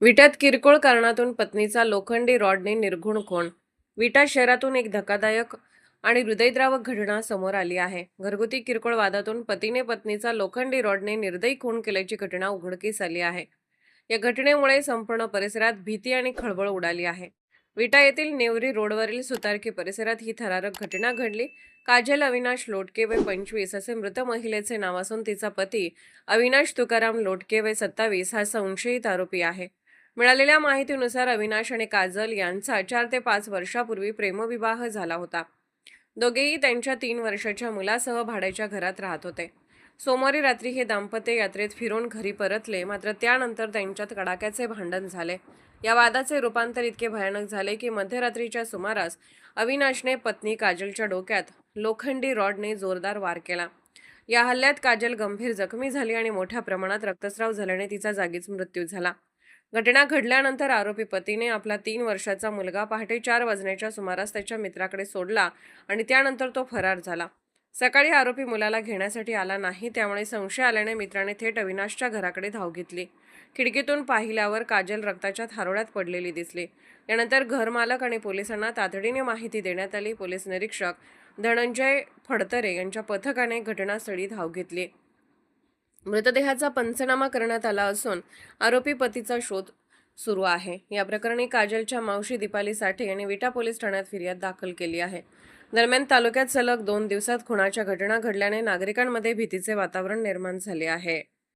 विट्यात किरकोळ कारणातून पत्नीचा लोखंडी रॉडने निर्घृण खून. विटा शहरातून एक धक्कादायक आणि हृदयद्रावक घटना समोर आली आहे. घरगुती किरकोळ वादातून पतीने पत्नीचा लोखंडी रॉडने निर्दयी खून केल्याची घटना उघडकीस आली आहे. या घटनेमुळे संपूर्ण परिसरात भीती आणि खळबळ उडाली आहे. विटा येथील नेवरी रोडवरील सुतारकी परिसरात ही थरारक घटना घडली. काजल अविनाश लोटके वय 25 असे मृत महिलेचे नाव असून तिचा पती अविनाश तुकाराम लोटके वय 27 हा संशयित आरोपी आहे. मिळालेल्या माहितीनुसार अविनाश आणि काजल यांचा 4 ते 5 वर्षापूर्वी प्रेमविवाह झाला होता. दोघेही त्यांच्या 3 वर्षाच्या मुलासह भाड्याच्या घरात राहत होते. सोमवारी रात्री हे दाम्पत्य यात्रेत फिरून घरी परतले, मात्र त्यानंतर त्यांच्यात कडाक्याचे भांडण झाले. या वादाचे रूपांतर इतके भयानक झाले की मध्यरात्रीच्या सुमारास अविनाशने पत्नी काजलच्या डोक्यात लोखंडी रॉडने जोरदार वार केला. या हल्ल्यात काजल गंभीर जखमी झाली आणि मोठ्या प्रमाणात रक्तस्राव झाल्याने तिचा जागीच मृत्यू झाला. घटना घडल्यानंतर आरोपी पतीने आपला 3 वर्षाचा मुलगा पहाटे 4 वाजण्याच्या सुमारास त्याच्या मित्राकडे सोडला आणि त्यानंतर तो फरार झाला. सकाळी आरोपी मुलाला घेण्यासाठी आला नाही, त्यामुळे संशय आल्याने मित्राने थेट अविनाशच्या घराकडे धाव घेतली. खिडकीतून पाहिल्यावर काजल रक्ताच्या थारोळ्यात पडलेली दिसली. यानंतर घरमालक आणि पोलिसांना तातडीने माहिती देण्यात आली. पोलीस निरीक्षक धनंजय फडतरे यांच्या पथकाने घटनास्थळी धाव घेतली. मृतदेहाचा पंचनामा करण्यात आला असून आरोपी पतीचा शोध सुरू आहे. या प्रकरणी काजलच्या मावशी दीपाली साठे यांनी विटा पोलीस ठाण्यात फिर्याद दाखल केली आहे. दरम्यान तालुक्यात सलग 2 दिवसात खुनाच्या घटना घडल्याने नागरिकांमध्ये भीतीचे वातावरण निर्माण झाले आहे.